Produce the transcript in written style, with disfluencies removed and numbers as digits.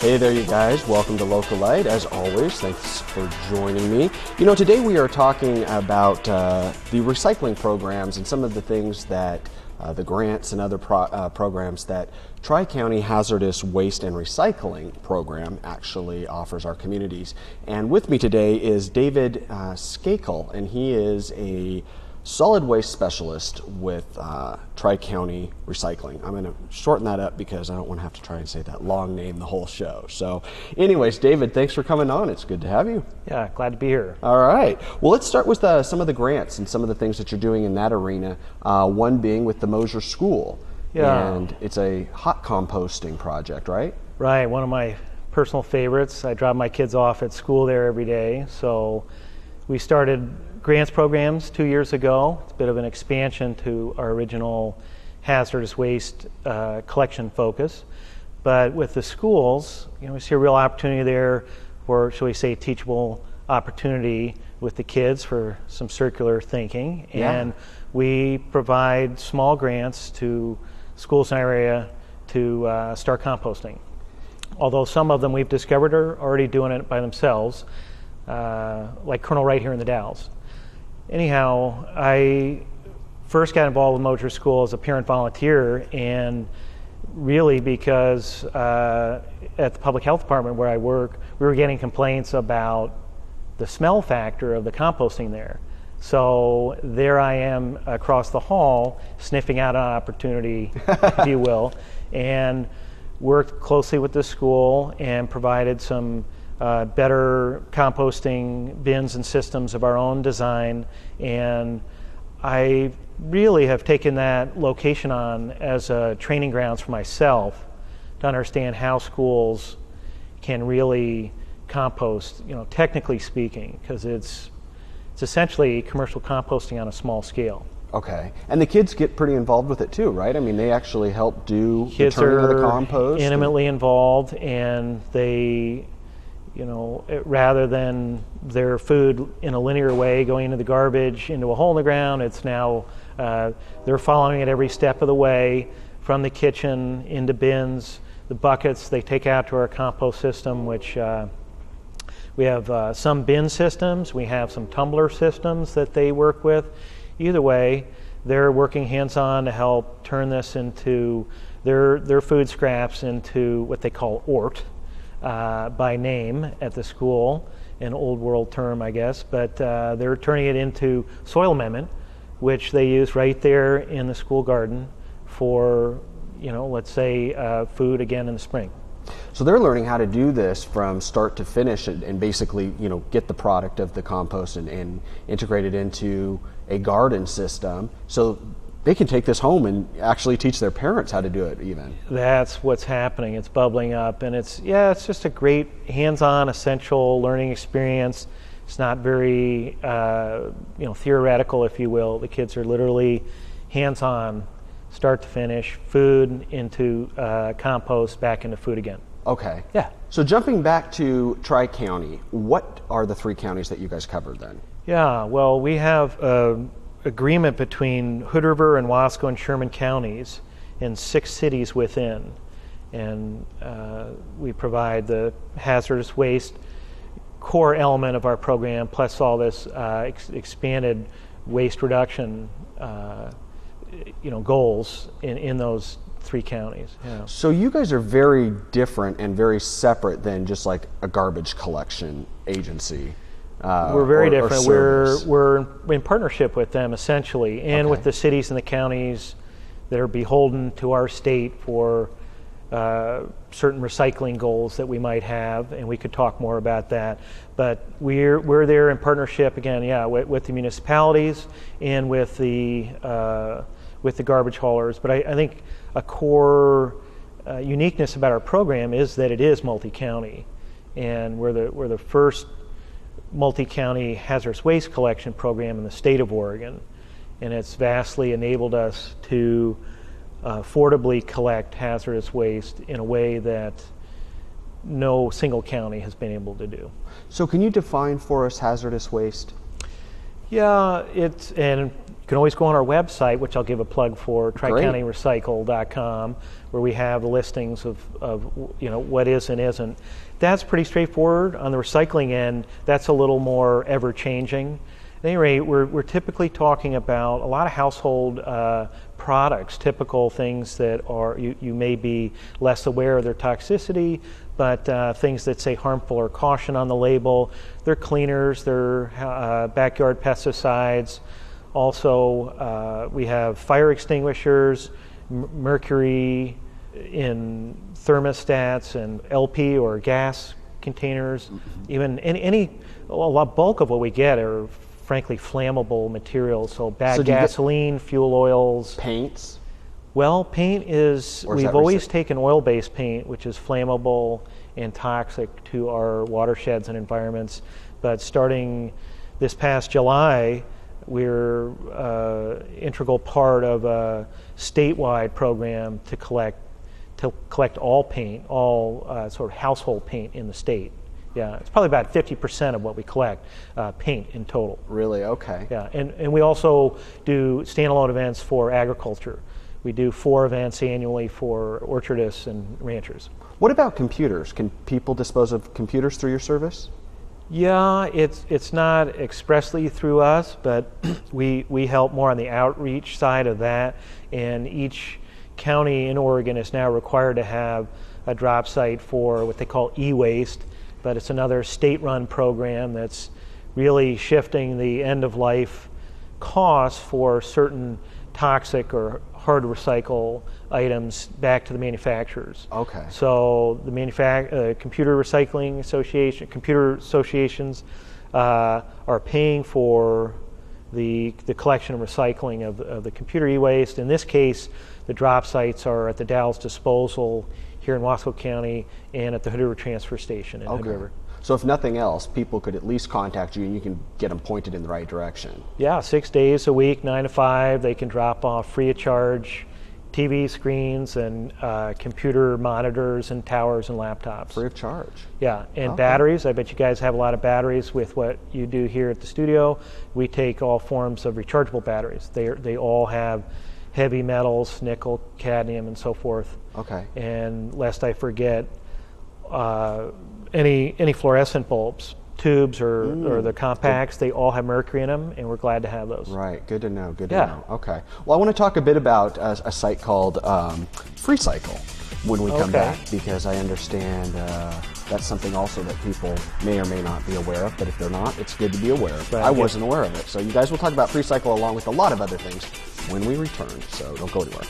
Hey there, you guys. Welcome to Localite. As always, thanks for joining me. You know, today we are talking about the recycling programs and some of the things that the grants and other programs that Tri-County Hazardous Waste and Recycling Program actually offers our communities. And with me today is David Skakel, and he is a solid waste specialist with Tri-County Recycling. I'm going to shorten that up because I don't want to have to try and say that long name the whole show. So anyways, David, thanks for coming on. It's good to have you. Yeah, glad to be here. All right. Well, let's start with some of the grants and some of the things that you're doing in that arena. One being with the Mosier School. Yeah. And it's a hot composting project, right? Right, one of my personal favorites. I drop my kids off at school there every day. So we started grants programs 2 years ago. It's a bit of an expansion to our original hazardous waste collection focus. But with the schools, you know, we see a real opportunity there for, shall we say, teachable opportunity with the kids for some circular thinking. Yeah. And we provide small grants to schools in our area to start composting. Although some of them we've discovered are already doing it by themselves, like Colonel Wright here in the Dalles. Anyhow, I first got involved with Mosier School as a parent volunteer, and really because at the public health department where I work, we were getting complaints about the smell factor of the composting there. So there I am across the hall, sniffing out an opportunity, if you will, and worked closely with the school and provided some better composting bins and systems of our own design. And I really have taken that location on as a training grounds for myself to understand how schools can really compost, you know, technically speaking, because it's essentially commercial composting on a small scale. Okay. And the kids get pretty involved with it too, right? I mean, they actually help do Kids the turning of the are compost. intimately involved, and they, you know, rather than their food in a linear way going into the garbage, into a hole in the ground, it's now they're following it every step of the way from the kitchen into bins, the buckets they take out to our compost system, which we have some bin systems, we have some tumbler systems that they work with. Either way, they're working hands-on to help turn this into their food scraps into what they call ORT by name at the school, an old world term, I guess, but they're turning it into soil amendment, which they use right there in the school garden for, you know, let's say food again in the spring. So they're learning how to do this from start to finish and basically, you know, get the product of the compost and integrate it into a garden system so they can take this home and actually teach their parents how to do it even. That's what's happening. It's bubbling up, and it's just a great hands-on, essential learning experience. It's not very, theoretical, if you will. The kids are literally hands-on, start to finish, food into compost, back into food again. Okay. Yeah. So jumping back to Tri-County, what are the three counties that you guys covered then? Yeah, well, we have an agreement between Hood River and Wasco and Sherman counties and 6 cities within. And we provide the hazardous waste core element of our program, plus all this expanded waste reduction goals in those 3 counties. Yeah. So you guys are very different and very separate than just like a garbage collection agency. We're very different. Service. We're in partnership with them essentially, and with the cities and the counties that are beholden to our state for certain recycling goals that we might have, and we could talk more about that. But we're there in partnership again, with the municipalities and with the garbage haulers. But I think a core uniqueness about our program is that it is multi-county, and we're the first multi-county hazardous waste collection program in the state of Oregon, and it's vastly enabled us to affordably collect hazardous waste in a way that no single county has been able to do. So can you define for us hazardous waste? Yeah, and You can always go on our website, which I'll give a plug for, tricountyrecycle.com, where we have the listings of what is and isn't. That's pretty straightforward. On the recycling end, that's a little more ever-changing. At any rate, we're typically talking about a lot of household products, typical things that are you may be less aware of their toxicity, but things that say harmful or caution on the label. They're cleaners, they're backyard pesticides. Also, we have fire extinguishers, mercury in thermostats and LP or gas containers. Even bulk of what we get are frankly flammable materials. So gasoline, fuel oils, paints. Well, paint is we've always taken oil-based paint, which is flammable and toxic to our watersheds and environments. But starting this past July, we're integral part of a statewide program to collect all paint, all sort of household paint in the state. Yeah, it's probably about 50% of what we collect, paint in total. Really? Okay. Yeah, and we also do standalone events for agriculture. We do 4 events annually for orchardists and ranchers. What about computers? Can people dispose of computers through your service? Yeah, it's not expressly through us, but we help more on the outreach side of that, and each county in Oregon is now required to have a drop site for what they call e-waste, but it's another state-run program that's really shifting the end-of-life costs for certain toxic or hard to recycle items back to the manufacturers. Okay. So the computer recycling association, computer associations are paying for the collection and recycling of the computer e-waste. In this case, the drop sites are at the Dalles Disposal here in Wasco County and at the Hood River Transfer Station in Hood River. So if nothing else, people could at least contact you and you can get them pointed in the right direction. Yeah, 6 days a week, 9 to 5. They can drop off free of charge TV screens and computer monitors and towers and laptops. Free of charge? Yeah, and batteries. I bet you guys have a lot of batteries with what you do here at the studio. We take all forms of rechargeable batteries. They all have heavy metals, nickel, cadmium, and so forth. Okay. And lest I forget, any fluorescent bulbs, tubes or the compacts, they all have mercury in them, and we're glad to have those. Right, good to know, good to know. Okay. Well, I want to talk a bit about a site called FreeCycle when we come back, because I understand that's something also that people may or may not be aware of, but if they're not, it's good to be aware of. I wasn't aware of it. So you guys will talk about FreeCycle along with a lot of other things when we return, so don't go anywhere.